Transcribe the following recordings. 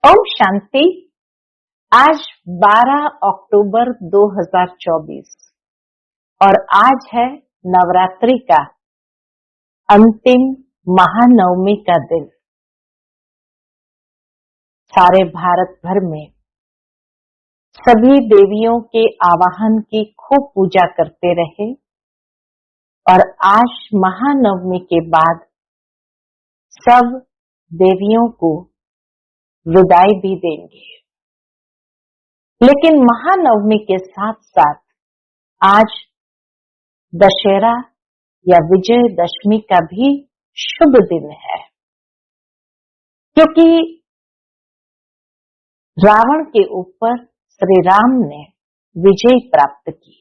ओम शांति। आज 12 अक्टूबर 2024 और आज है नवरात्रि का अंतिम महानवमी का दिन। सारे भारत भर में सभी देवियों के आवाहन की खूब पूजा करते रहे और आज महानवमी के बाद सब देवियों को विदाई भी देंगे। लेकिन महानवमी के साथ साथ आज दशहरा या विजयदशमी का भी शुभ दिन है, क्योंकि रावण के ऊपर श्री राम ने विजय प्राप्त की।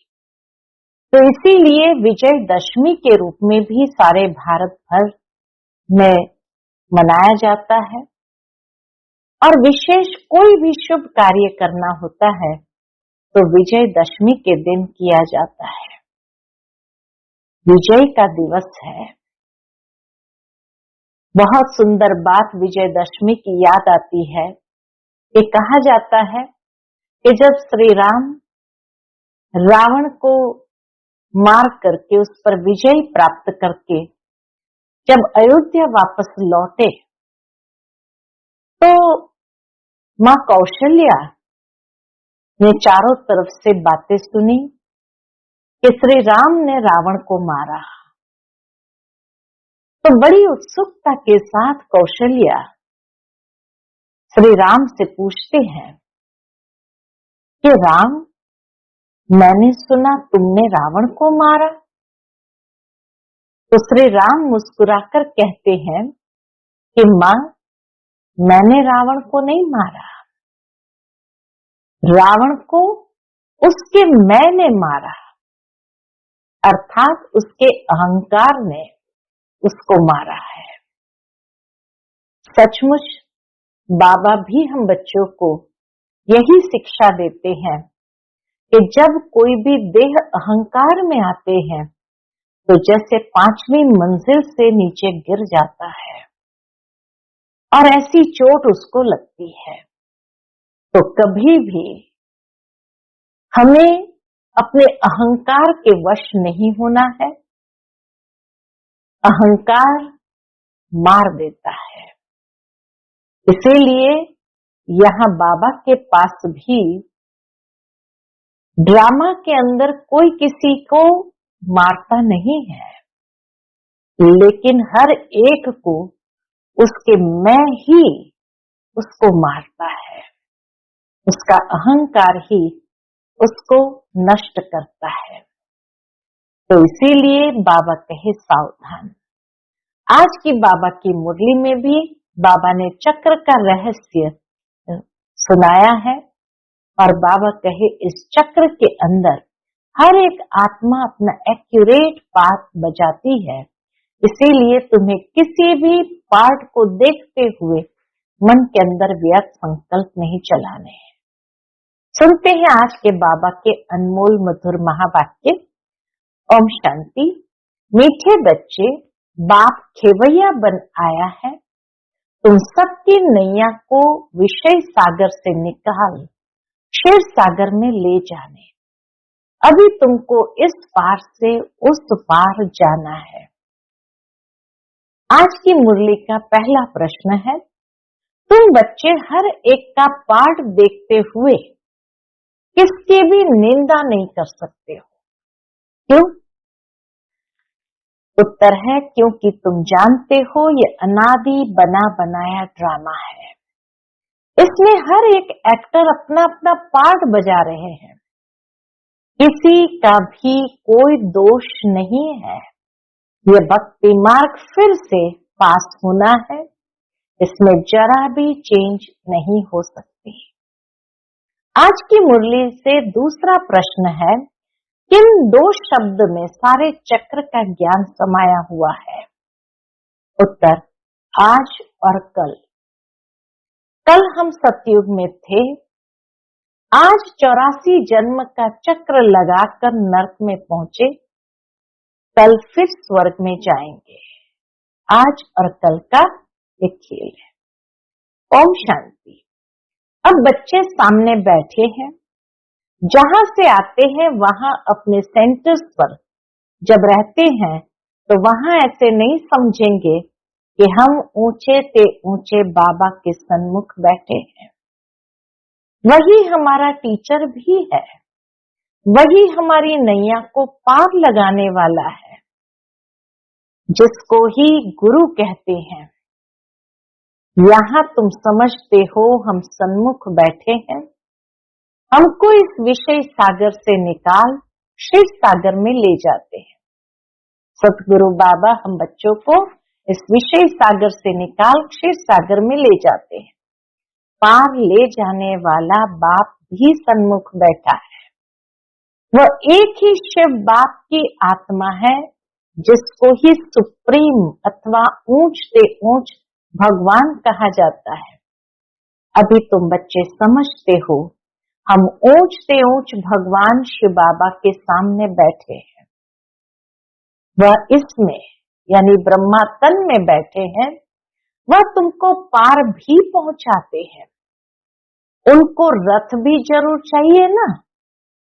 तो इसीलिए विजयदशमी के रूप में भी सारे भारत भर में मनाया जाता है और विशेष कोई भी शुभ कार्य करना होता है तो विजयदशमी के दिन किया जाता है। विजय का दिवस है। बहुत सुंदर बात विजयदशमी की याद आती है कि कहा जाता है कि जब श्री राम रावण को मार करके उस पर विजय प्राप्त करके जब अयोध्या वापस लौटे तो मां कौशल्या ने चारों तरफ से बातें सुनी कि श्री राम ने रावण को मारा। तो बड़ी उत्सुकता के साथ कौशल्या श्री राम से पूछते हैं कि राम, मैंने सुना तुमने रावण को मारा। तो श्री राम मुस्कुराकर कहते हैं कि मां, मैंने रावण को नहीं मारा, रावण को उसके मैंने मारा, अर्थात उसके अहंकार ने उसको मारा है। सचमुच बाबा भी हम बच्चों को यही शिक्षा देते हैं कि जब कोई भी देह अहंकार में आते हैं तो जैसे 5वीं मंजिल से नीचे गिर जाता है और ऐसी चोट उसको लगती है। तो कभी भी हमें अपने अहंकार के वश नहीं होना है। अहंकार मार देता है। इसीलिए यहाँ बाबा के पास भी ड्रामा के अंदर कोई किसी को मारता नहीं है, लेकिन हर एक को उसके मैं ही उसको मारता है। उसका अहंकार ही उसको नष्ट करता है। तो इसीलिए बाबा कहे सावधान। आज की बाबा की मुरली में भी बाबा ने चक्र का रहस्य सुनाया है और बाबा कहे इस चक्र के अंदर हर एक आत्मा अपना एक्यूरेट पाथ बजाती है। इसीलिए तुम्हें किसी भी पार्ट को देखते हुए मन के अंदर व्यर्थ संकल्प नहीं चलाने हैं। सुनते हैं आज के बाबा के अनमोल मधुर महावाक्य। ओम शांति। मीठे बच्चे, बाप खेवैया बन आया है। तुम सबकी नैया को विषय सागर से निकाल क्षीर सागर में ले जाने। अभी तुमको इस पार से उस पार जाना है। आज की मुरली का पहला प्रश्न है, तुम बच्चे हर एक का पाठ देखते हुए किसकी भी निंदा नहीं कर सकते हो। क्यों? उत्तर है, क्योंकि तुम जानते हो ये अनादि बना बनाया ड्रामा है। इसमें हर एक एक्टर अपना अपना पार्ट बजा रहे हैं। किसी का भी कोई दोष नहीं है। ये भक्ति मार्ग फिर से पास होना है। इसमें जरा भी चेंज नहीं हो सकती। आज की मुरली से दूसरा प्रश्न है, किन 2 शब्द में सारे चक्र का ज्ञान समाया हुआ है। उत्तर, आज और कल। कल हम सतयुग में थे। आज 84 जन्म का चक्र लगाकर नरक में पहुंचे। कल फिर स्वर्ग में जाएंगे। आज और कल का एक खेल है। ओम शांति। अब बच्चे सामने बैठे हैं, जहां से आते हैं वहां अपने सेंटर्स पर जब रहते हैं तो वहां ऐसे नहीं समझेंगे कि हम ऊंचे से ऊंचे बाबा के सन्मुख बैठे हैं। वही हमारा टीचर भी है, वही हमारी नैया को पार लगाने वाला है, जिसको ही गुरु कहते हैं। यहाँ तुम समझते हो हम सन्मुख बैठे हैं, हमको इस विषय सागर से निकाल क्षीर सागर में ले जाते हैं। सतगुरु बाबा हम बच्चों को इस विषय सागर से निकाल क्षीर सागर में ले जाते हैं। पार ले जाने वाला बाप भी सन्मुख बैठा है। वह एक ही शिव बाप की आत्मा है, जिसको ही सुप्रीम अथवा ऊंच से ऊंच भगवान कहा जाता है। अभी तुम बच्चे समझते हो हम ऊंच से ऊंच भगवान शिव बाबा के सामने बैठे हैं। वह इसमें यानी ब्रह्मा तन में बैठे हैं, वह तुमको पार भी पहुंचाते हैं। उनको रथ भी जरूर चाहिए ना,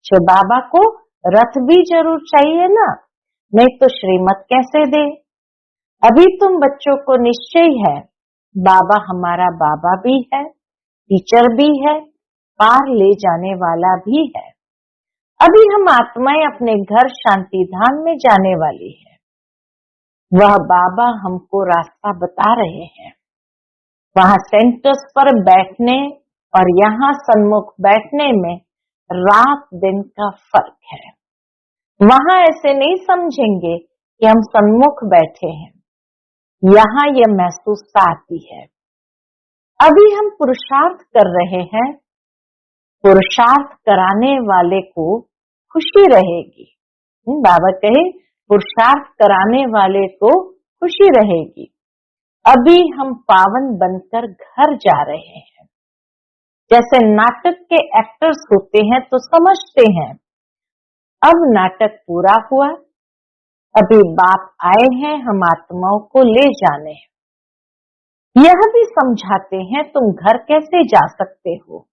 शिव बाबा को रथ भी जरूर चाहिए ना, नहीं तो श्रीमत कैसे दे। अभी तुम बच्चों को निश्चय है बाबा हमारा बाबा भी है, टीचर भी है, पार ले जाने वाला भी है। अभी हम आत्माएं अपने घर शांति धाम में जाने वाली है। वह बाबा हमको रास्ता बता रहे हैं। वहां सेंटर्स पर बैठने और यहाँ सन्मुख बैठने में रात दिन का फर्क है। वहां ऐसे नहीं समझेंगे कि हम सन्मुख बैठे हैं, यहाँ यह महसूसता आती है। अभी हम पुरुषार्थ कर रहे हैं, पुरुषार्थ कराने वाले को खुशी रहेगी। बाबा कहे पुरुषार्थ कराने वाले को खुशी रहेगी। अभी हम पावन बनकर घर जा रहे हैं। जैसे नाटक के एक्टर्स होते हैं तो समझते हैं अब नाटक पूरा हुआ, अभी बाप आए हैं हम आत्माओं को ले जाने। यह भी समझाते हैं तुम घर कैसे जा सकते हो।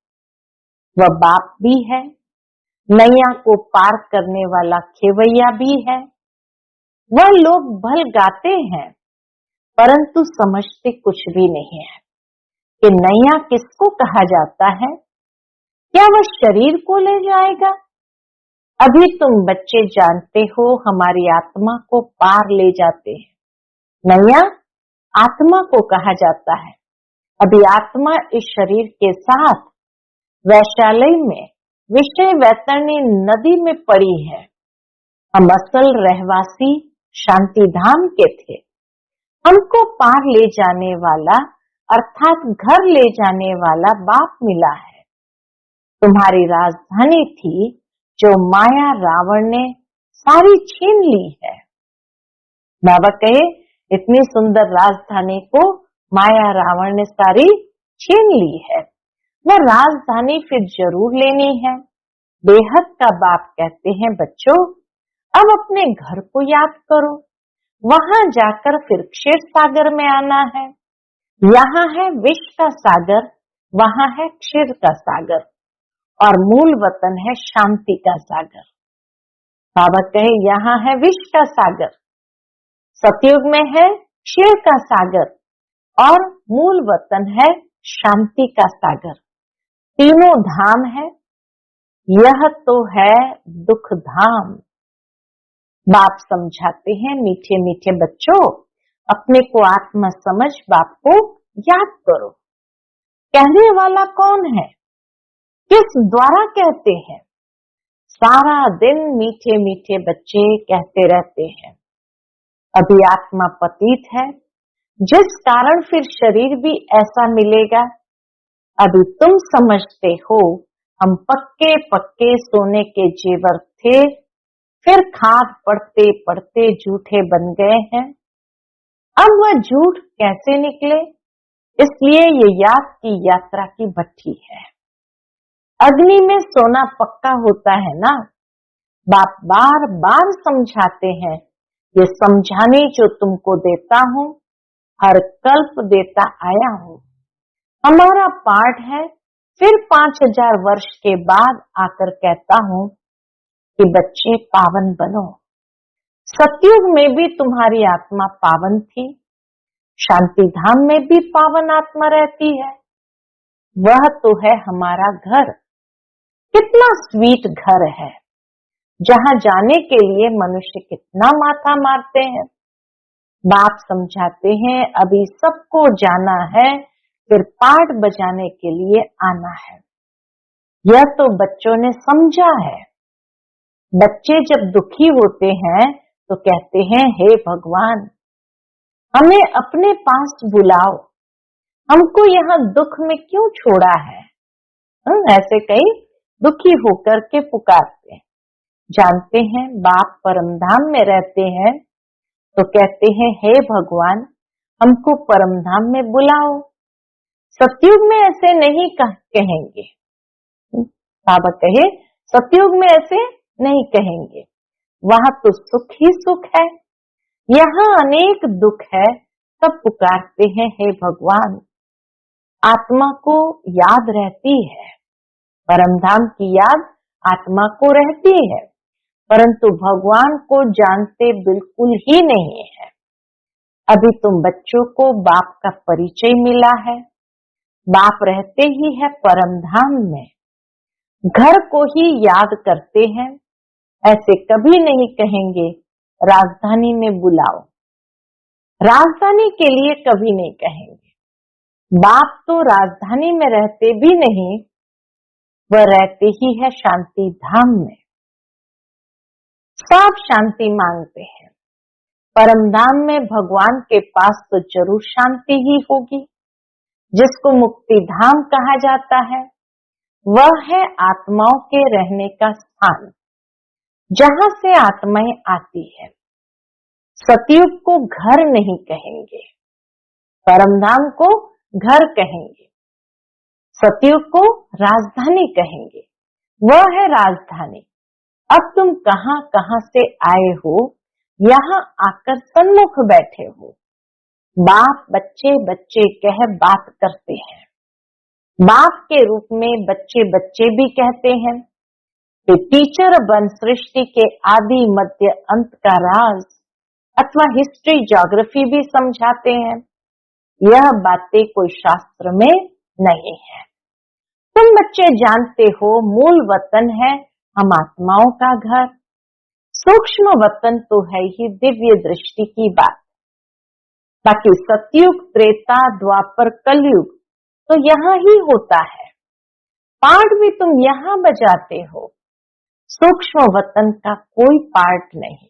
वह बाप भी है, नैया को पार करने वाला खेवैया भी है। वह लोग भल गाते हैं परंतु समझते कुछ भी नहीं है कि नैया किसको कहा जाता है। क्या वह शरीर को ले जाएगा? अभी तुम बच्चे जानते हो हमारी आत्मा को पार ले जाते हैं। नैया आत्मा को कहा जाता है। अभी आत्मा इस शरीर के साथ वैशाली में विषय वैतरणी नदी में पड़ी है। हम असल रहवासी शांति धाम के थे। हमको पार ले जाने वाला अर्थात घर ले जाने वाला बाप मिला है। तुम्हारी राजधानी थी जो माया रावण ने सारी छीन ली है। बाबा कहे इतनी सुंदर राजधानी को माया रावण ने सारी छीन ली है। वह राजधानी फिर जरूर लेनी है। बेहद का बाप कहते हैं बच्चों अब अपने घर को याद करो, वहां जाकर फिर क्षीर सागर में आना है। यहाँ है विष का सागर, वहां है क्षीर का सागर और मूल वतन है शांति का सागर। बाबा कहे यहाँ है विष का सागर, सतयुग में है क्षीर का सागर और मूल वतन है शांति का सागर। तीनों धाम है, यह तो है दुख धाम। बाप समझाते हैं मीठे मीठे बच्चों अपने को आत्मा समझ बाप को याद करो। कहने वाला कौन है, किस द्वारा कहते हैं? सारा दिन मीठे मीठे बच्चे कहते रहते हैं। अभी आत्मा पतित है, जिस कारण फिर शरीर भी ऐसा मिलेगा। अभी तुम समझते हो हम पक्के पक्के सोने के जेवर थे, फिर खाद पड़ते पड़ते झूठे बन गए हैं। अब वह झूठ कैसे निकले, इसलिए ये याद की यात्रा की भट्ठी है। अग्नि में सोना पक्का होता है ना। बाप बार बार समझाते हैं, ये समझाने जो तुमको देता हूँ हर कल्प देता आया हूँ। हमारा पाठ है फिर 5000 वर्ष के बाद आकर कहता हूं कि बच्चे पावन बनो। सतयुग में भी तुम्हारी आत्मा पावन थी, शांति धाम में भी पावन आत्मा रहती है। वह तो है हमारा घर। कितना स्वीट घर है, जहां जाने के लिए मनुष्य कितना माथा मारते हैं। बाप समझाते हैं अभी सबको जाना है, फिर पाठ बजाने के लिए आना है। यह तो बच्चों ने समझा है। बच्चे जब दुखी होते हैं तो कहते हैं हे भगवान, हमें अपने पास बुलाओ, हमको यहाँ दुख में क्यों छोड़ा है। ऐसे कई दुखी होकर के पुकारते हैं। जानते हैं बाप परमधाम में रहते हैं तो कहते हैं हे भगवान, हमको परमधाम में बुलाओ। सतयुग में ऐसे नहीं कहेंगे। बाबा कहे सतयुग में ऐसे नहीं कहेंगे, वहां तो सुख ही सुख है, यहाँ अनेक दुख है। तब पुकारते हैं हे भगवान। आत्मा को याद रहती है, परमधाम की याद आत्मा को रहती है, परंतु भगवान को जानते बिल्कुल ही नहीं है। अभी तुम बच्चों को बाप का परिचय मिला है। बाप रहते ही है परमधाम में, घर को ही याद करते हैं। ऐसे कभी नहीं कहेंगे राजधानी में बुलाओ, राजधानी के लिए कभी नहीं कहेंगे। बाप तो राजधानी में रहते भी नहीं, वह रहते ही है शांति धाम में। सब शांति मांगते हैं। परमधाम में भगवान के पास तो जरूर शांति ही होगी। जिसको मुक्ति धाम कहा जाता है, वह है आत्माओं के रहने का स्थान, जहां से आत्माएं आती है। सतयुग को घर नहीं कहेंगे, परमधाम को घर कहेंगे। सतयुग को राजधानी कहेंगे, वह है राजधानी। अब तुम कहां कहां से आए हो, यहाँ आकर सन्मुख बैठे हो। बाप बच्चे बच्चे कह बात करते हैं। बाप के रूप में बच्चे बच्चे भी कहते हैं। तो टीचर बन सृष्टि के आदि मध्य अंत का राज अथवा हिस्ट्री ज्योग्राफी भी समझाते हैं। यह बातें कोई शास्त्र में नहीं है। तुम बच्चे जानते हो मूल वतन है हम आत्माओं का घर। सूक्ष्म वतन तो है ही दिव्य दृष्टि की बात। बाकी सतयुग त्रेता द्वापर कलयुग तो यहाँ ही होता है। पाठ भी तुम यहाँ बजाते हो। सूक्ष्म वतन का कोई पार्ट नहीं।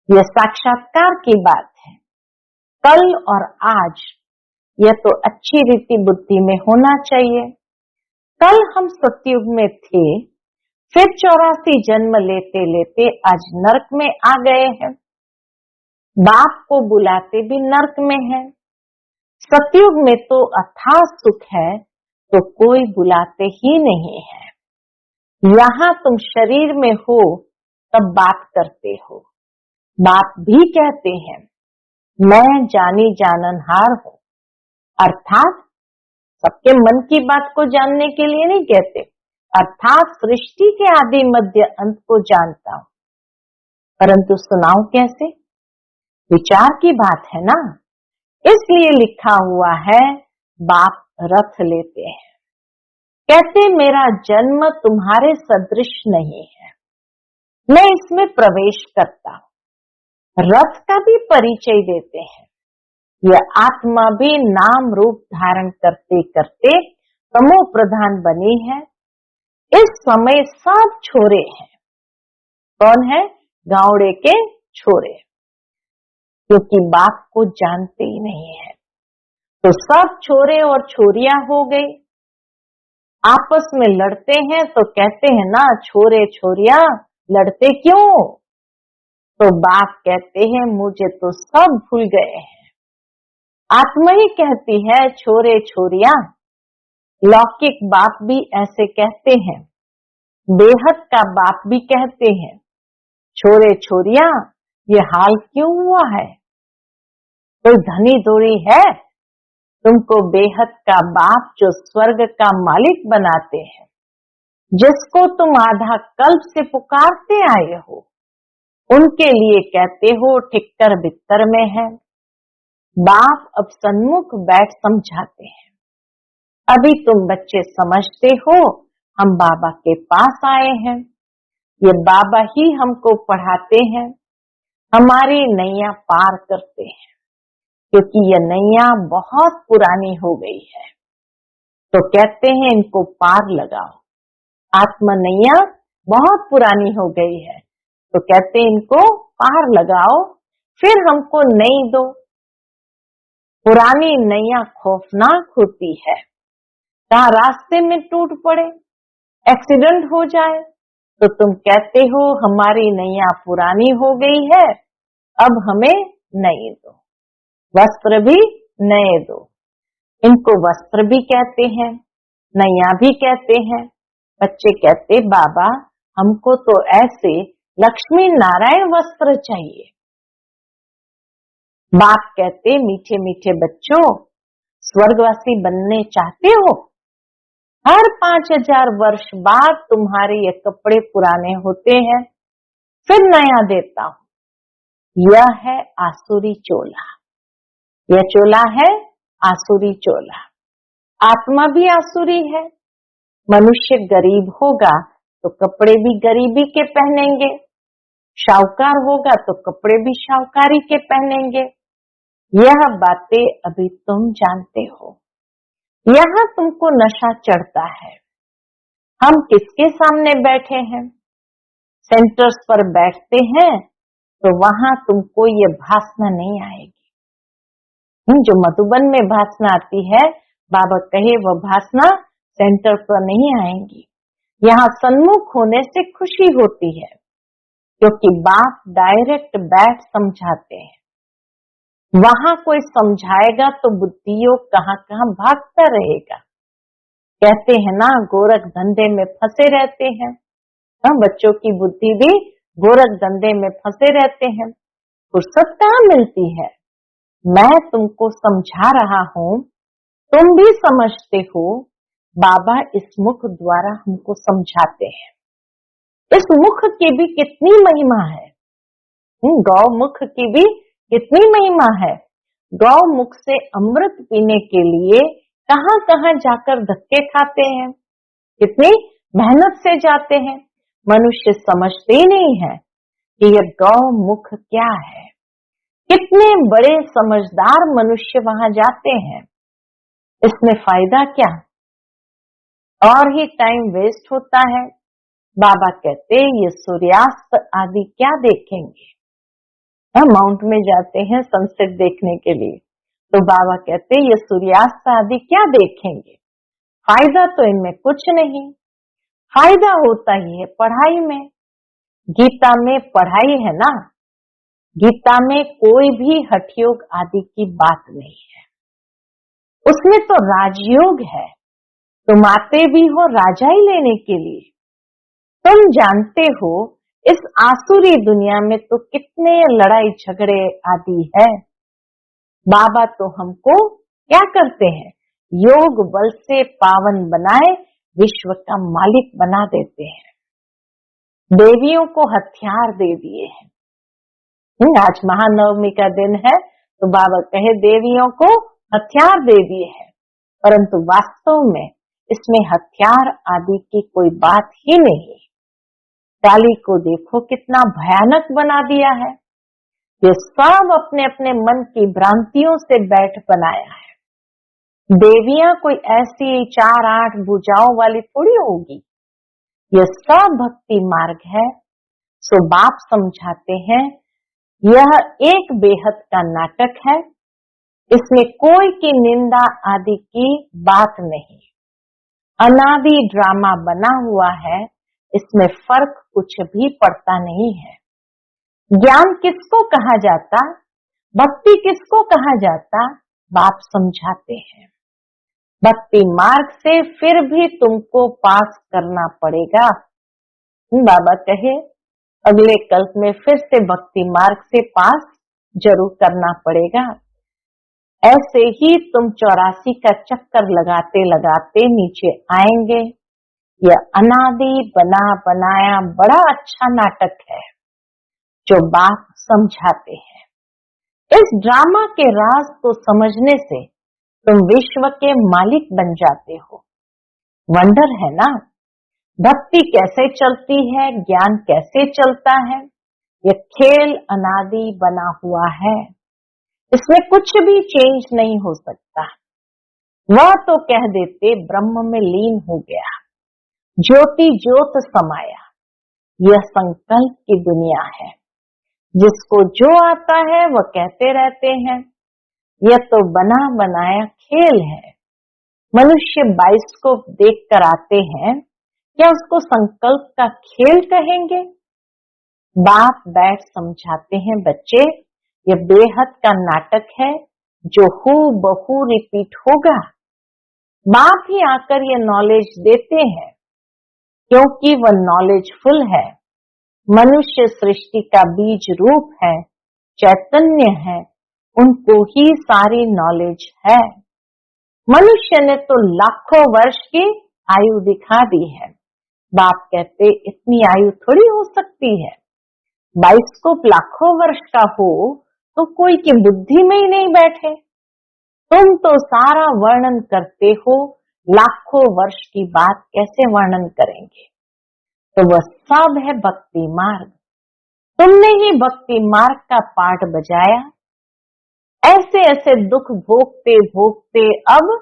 यह साक्षात्कार की बात है। कल और आज यह तो अच्छी रीति बुद्धि में होना चाहिए। कल हम सतयुग में थे, फिर 84 जन्म लेते लेते आज नरक में आ गए हैं। बाप को बुलाते भी नरक में है। सतयुग में तो अथाह सुख है, तो कोई बुलाते ही नहीं है। यहाँ तुम शरीर में हो तब बात करते हो। बाप भी कहते हैं मैं जानी जाननहार हूँ, अर्थात सबके मन की बात को जानने के लिए नहीं कहते, अर्थात सृष्टि के आदि मध्य अंत को जानता हूं। परंतु सुनाऊं कैसे? विचार की बात है ना, इसलिए लिखा हुआ है बाप रथ लेते हैं। कहते मेरा जन्म तुम्हारे सदृश नहीं है, मैं इसमें प्रवेश करता हूं। रथ का भी परिचय देते हैं। यह आत्मा भी नाम रूप धारण करते करते तमो प्रधान बनी है। इस समय सब छोरे हैं। कौन है? गावड़े के छोरे, क्योंकि बाप को जानते ही नहीं है। तो सब छोरे और छोरियां हो गई। आपस में लड़ते हैं तो कहते हैं ना छोरे छोरियां लड़ते क्यों? तो बाप कहते हैं मुझे तो सब भूल गए हैं। आत्मा ही कहती है छोरे छोरियां। लौकिक बाप भी ऐसे कहते हैं, बेहद का बाप भी कहते हैं छोरे छोरियां ये हाल क्यों हुआ है? कोई धनी दोरी है तुमको बेहद का बाप जो स्वर्ग का मालिक बनाते हैं, जिसको तुम आधा कल्प से पुकारते आए हो, उनके लिए कहते हो ठिक्कर बित्तर में है। बाप अब सन्मुख बैठ समझाते हैं। अभी तुम बच्चे समझते हो हम बाबा के पास आए हैं, ये बाबा ही हमको पढ़ाते हैं, हमारी नैया पार करते हैं, क्योंकि ये नैया बहुत पुरानी हो गई है। तो कहते हैं इनको पार लगाओ। आत्मा नैया बहुत पुरानी हो गई है, तो कहते हैं इनको पार लगाओ, फिर हमको नई दो। पुरानी नैया खौफनाक होती है, कहाँ रास्ते में टूट पड़े, एक्सीडेंट हो जाए, तो तुम कहते हो हमारी नैया पुरानी हो गई है, अब हमें नई दो, वस्त्र भी नए दो। इनको वस्त्र भी कहते हैं, नैया भी कहते हैं। बच्चे कहते बाबा हमको तो ऐसे लक्ष्मी नारायण वस्त्र चाहिए। बाप कहते मीठे मीठे बच्चों, स्वर्गवासी बनने चाहते हो? हर 5000 वर्ष बाद तुम्हारे ये कपड़े पुराने होते हैं, फिर नया देता हूं। यह है आसुरी चोला, यह चोला है आसुरी चोला। आत्मा भी आसुरी है। मनुष्य गरीब होगा तो कपड़े भी गरीबी के पहनेंगे, शाहूकार होगा तो कपड़े भी शाहूकारी के पहनेंगे। यह बातें अभी तुम जानते हो। यहाँ तुमको नशा चढ़ता है। हम किसके सामने बैठे हैं? सेंटर्स पर बैठते हैं तो वहां तुमको ये भासना नहीं आएगी। जो मधुबन में भासना आती है, बाबा कहे वह भासना सेंटर पर नहीं आएंगी। यहाँ सन्मुख होने से खुशी होती है, क्योंकि बाप डायरेक्ट बैठ समझाते हैं। वहां कोई समझाएगा तो बुद्धियों कहाँ कहाँ भागता रहेगा। कहते हैं ना गोरख धंधे में फंसे रहते हैं। बच्चों की बुद्धि भी गोरख धंधे में फंसे रहते हैं, फुर्सत कहाँ मिलती है। मैं तुमको समझा रहा हूँ, तुम भी समझते हो। बाबा इस मुख द्वारा हमको समझाते हैं। इस मुख की भी कितनी महिमा है। गौ मुख की भी कितनी महिमा है। गौ मुख से अमृत पीने के लिए कहाँ कहाँ जाकर धक्के खाते हैं, कितनी मेहनत से जाते हैं। मनुष्य समझते ही नहीं है कि यह गौ मुख क्या है। कितने बड़े समझदार मनुष्य वहां जाते हैं, इसमें फायदा क्या, और ही टाइम वेस्ट होता है। बाबा कहते ये सूर्यास्त आदि क्या देखेंगे। हम माउंट में जाते हैं सनसेट देखने के लिए, तो बाबा कहते ये सूर्यास्त आदि क्या देखेंगे, फायदा तो इनमें कुछ नहीं। फायदा होता ही है पढ़ाई में। गीता में पढ़ाई है ना, गीता में कोई भी हठयोग आदि की बात नहीं है, उसमें तो राजयोग है। तुम आते भी हो राजा ही लेने के लिए। तुम जानते हो इस आसुरी दुनिया में तो कितने लड़ाई झगड़े आदि है। बाबा तो हमको क्या करते हैं, योग बल से पावन बनाए विश्व का मालिक बना देते हैं। देवियों को हथियार दे दिए हैं। आज महानवमी का दिन है तो बाबा कहे देवियों को हथियार दे दिए हैं, परंतु वास्तव में इसमें हथियार आदि की कोई बात ही नहीं। काली को देखो कितना भयानक बना दिया है। ये सब अपने अपने मन की भ्रांतियों से बैठ बनाया है। देवियां कोई ऐसी 4-8 भुजाओं वाली थोड़ी होगी। यह सब भक्ति मार्ग है। सो बाप समझाते हैं यह एक बेहद का नाटक है, इसमें कोई की निंदा आदि की बात नहीं। अनादि ड्रामा बना हुआ है, इसमें फर्क कुछ भी पड़ता नहीं है। ज्ञान किसको कहा जाता, भक्ति किसको कहा जाता, बाप समझाते हैं। भक्ति मार्ग से फिर भी तुमको पास करना पड़ेगा। बाबा कहे अगले कल्प में फिर से भक्ति मार्ग से पास जरूर करना पड़ेगा। ऐसे ही तुम 84 का चक्कर लगाते लगाते नीचे आएंगे। यह अनादि बना बनाया बड़ा अच्छा नाटक है जो बाप समझाते हैं। इस ड्रामा के राज को समझने से तुम विश्व के मालिक बन जाते हो। वंडर है ना, भक्ति कैसे चलती है, ज्ञान कैसे चलता है। यह खेल अनादि बना हुआ है, इसमें कुछ भी चेंज नहीं हो सकता। वह तो कह देते ब्रह्म में लीन हो गया, ज्योति ज्योत समाया। यह संकल्प की दुनिया है, जिसको जो आता है वह कहते रहते हैं। यह तो बना बनाया खेल है। मनुष्य बाइस्कोप देख कर आते हैं, क्या उसको संकल्प का खेल कहेंगे? बाप बैठ समझाते हैं, बच्चे यह बेहद का नाटक है जो हूबहू रिपीट होगा। बाप ही आकर ये नॉलेज देते हैं, क्योंकि वह नॉलेजफुल है। मनुष्य सृष्टि का बीज रूप है, चैतन्य है, उनको ही सारी नॉलेज है। मनुष्य ने तो लाखों वर्ष की आयु दिखा दी है। बाप कहते इतनी आयु थोड़ी हो सकती है। बाइस्कोप लाखों वर्ष का हो तो कोई की बुद्धि में ही नहीं बैठे। तुम तो सारा वर्णन करते हो, लाखों वर्ष की बात कैसे वर्णन करेंगे? तो वह सब है भक्ति मार्ग। तुमने ही भक्ति मार्ग का पाठ बजाया। ऐसे ऐसे दुख भोगते भोगते अब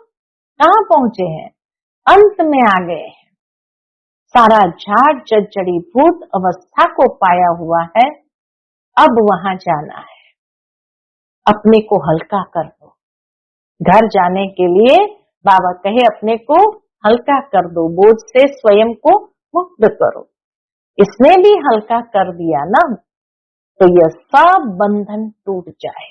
कहाँ पहुंचे हैं? अंत में आ गए हैं। सारा झाड़ जड़ी भूत अवस्था को पाया हुआ है। अब वहां जाना है। अपने को हल्का कर दो। घर जाने के लिए बाबा कहे अपने को हल्का कर दो, बोझ से स्वयं को मुक्त करो। इसने भी हल्का कर दिया ना, तो यह सब बंधन टूट जाए।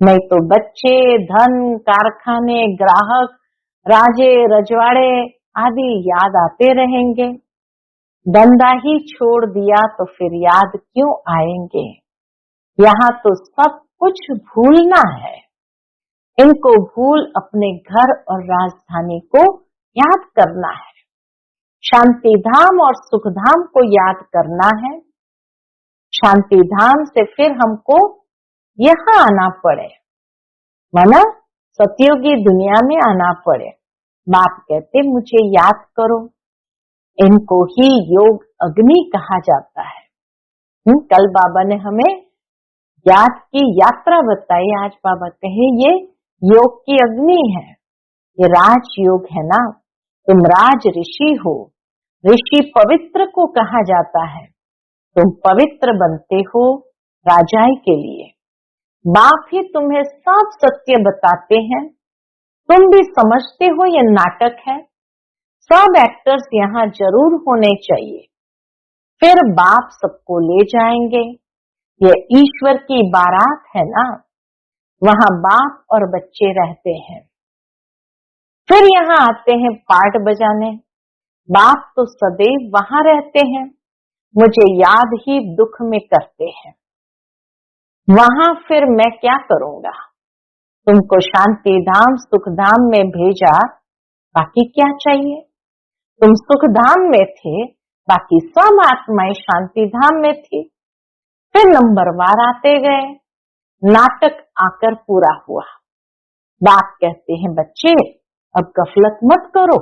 नहीं तो बच्चे, धन, कारखाने, ग्राहक, राजे रजवाड़े आदि याद आते रहेंगे। धंधा ही छोड़ दिया तो फिर याद क्यों आएंगे? यहाँ तो सब कुछ भूलना है। इनको भूल अपने घर और राजधानी को याद करना है। शांति धाम और सुख धाम को याद करना है। शांति धाम से फिर हमको यहाँ आना पड़े, माना सतयुगी दुनिया में आना पड़े। बाप कहते मुझे याद करो। इनको ही योग अग्नि कहा जाता है। कल बाबा ने हमें याद की यात्रा बताई। आज बाबा कहे ये योग की अग्नि है, ये राज योग है ना। तुम राज ऋषि हो। ऋषि पवित्र को कहा जाता है। तुम पवित्र बनते हो राजाई के लिए। बाप ही तुम्हें सब सत्य बताते हैं। तुम भी समझते हो ये नाटक है। सब एक्टर्स यहाँ जरूर होने चाहिए। फिर बाप सबको ले जाएंगे। ये ईश्वर की बारात है ना, वहां बाप और बच्चे रहते हैं। फिर यहाँ आते हैं पाठ बजाने। बाप तो सदैव वहां रहते हैं, मुझे याद ही दुख में करते हैं। वहां फिर मैं क्या करूंगा? तुमको शांति धाम सुख धाम में भेजा, बाकी क्या चाहिए? तुम सुख धाम में थे, बाकी सब आत्माएं शांति धाम में थी। फिर नंबरवार आते गए, नाटक आकर पूरा हुआ। बाप कहते हैं बच्चे अब गफलत मत करो,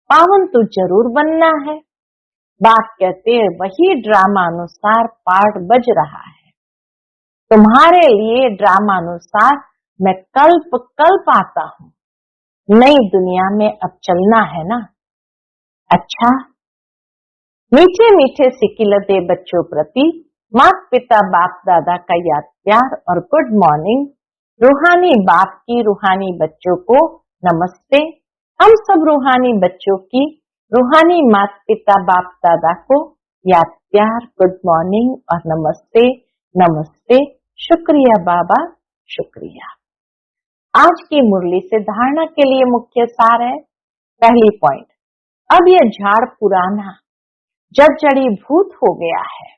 पावन तो जरूर बनना है। बाप कहते हैं वही ड्रामा अनुसार पाठ बज रहा है। तुम्हारे लिए ड्रामा अनुसार मैं कल्प कल्प आता हूँ। नई दुनिया में अब चलना है ना। अच्छा, मीठे मीठे सिकिलते बच्चों प्रति माता पिता बाप दादा का याद प्यार और गुड मॉर्निंग। रूहानी बाप की रूहानी बच्चों को नमस्ते। हम सब रूहानी बच्चों की रूहानी माता पिता बाप दादा को याद प्यार गुड मॉर्निंग और नमस्ते नमस्ते। शुक्रिया बाबा, शुक्रिया। आज की मुरली से धारणा के लिए मुख्य सार है। पहली पॉइंट, अब यह झाड़ पुराना जड़ी भूत हो गया है।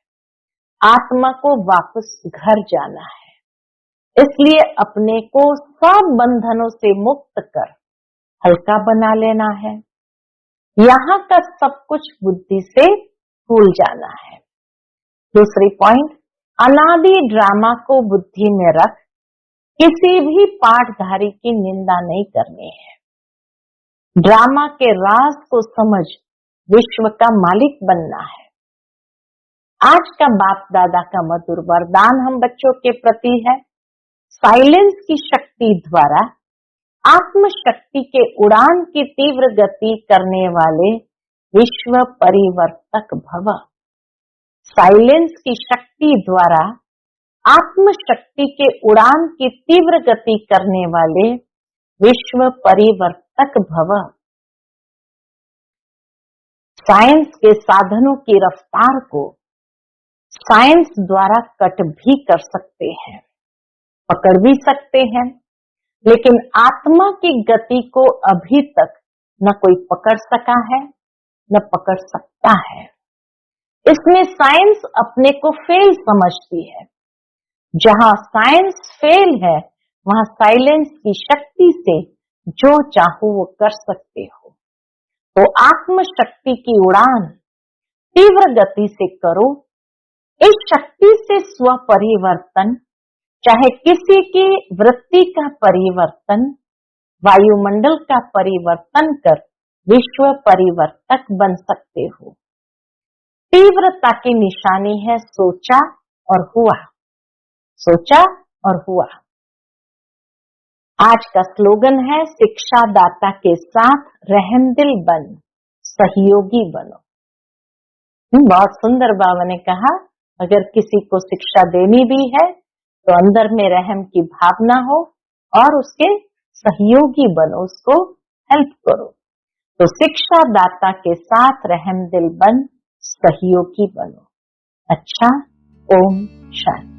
आत्मा को वापस घर जाना है। इसलिए अपने को सब बंधनों से मुक्त कर हल्का बना लेना है। यहाँ का सब कुछ बुद्धि से भूल जाना है। दूसरी पॉइंट, अनादि ड्रामा को बुद्धि में रख किसी भी पाठधारी की निंदा नहीं करनी है। ड्रामा के राज को समझ विश्व का मालिक बनना है। आज का बाप दादा का मधुर वरदान हम बच्चों के प्रति है, साइलेंस की शक्ति द्वारा आत्म शक्ति के उड़ान की तीव्र गति करने वाले विश्व परिवर्तक भव। साइलेंस की शक्ति द्वारा आत्म शक्ति के उड़ान की तीव्र गति करने वाले विश्व परिवर्तक भव। साइंस के साधनों की रफ्तार को साइंस द्वारा कट भी कर सकते हैं, पकड़ भी सकते हैं, लेकिन आत्मा की गति को अभी तक न कोई पकड़ सका है न पकड़ सकता है। इसमें साइंस अपने को फेल समझती है। जहां साइंस फेल है वहां साइलेंस की शक्ति से जो चाहो वो कर सकते हो। तो आत्म शक्ति की उड़ान तीव्र गति से करो। इस शक्ति से स्व परिवर्तन, चाहे किसी की वृत्ति का परिवर्तन, वायुमंडल का परिवर्तन कर विश्व परिवर्तक बन सकते हो। तीव्रता की निशानी है सोचा और हुआ, सोचा और हुआ। आज का स्लोगन है शिक्षा दाता के साथ रहमदिल बन, सहयोगी बनो। बहुत सुंदर बाबा ने कहा, अगर किसी को शिक्षा देनी भी है तो अंदर में रहम की भावना हो और उसके सहयोगी बनो, उसको हेल्प करो। तो शिक्षा दाता के साथ रहमदिल बन, सहयोगी बनो। अच्छा, ओम शांति।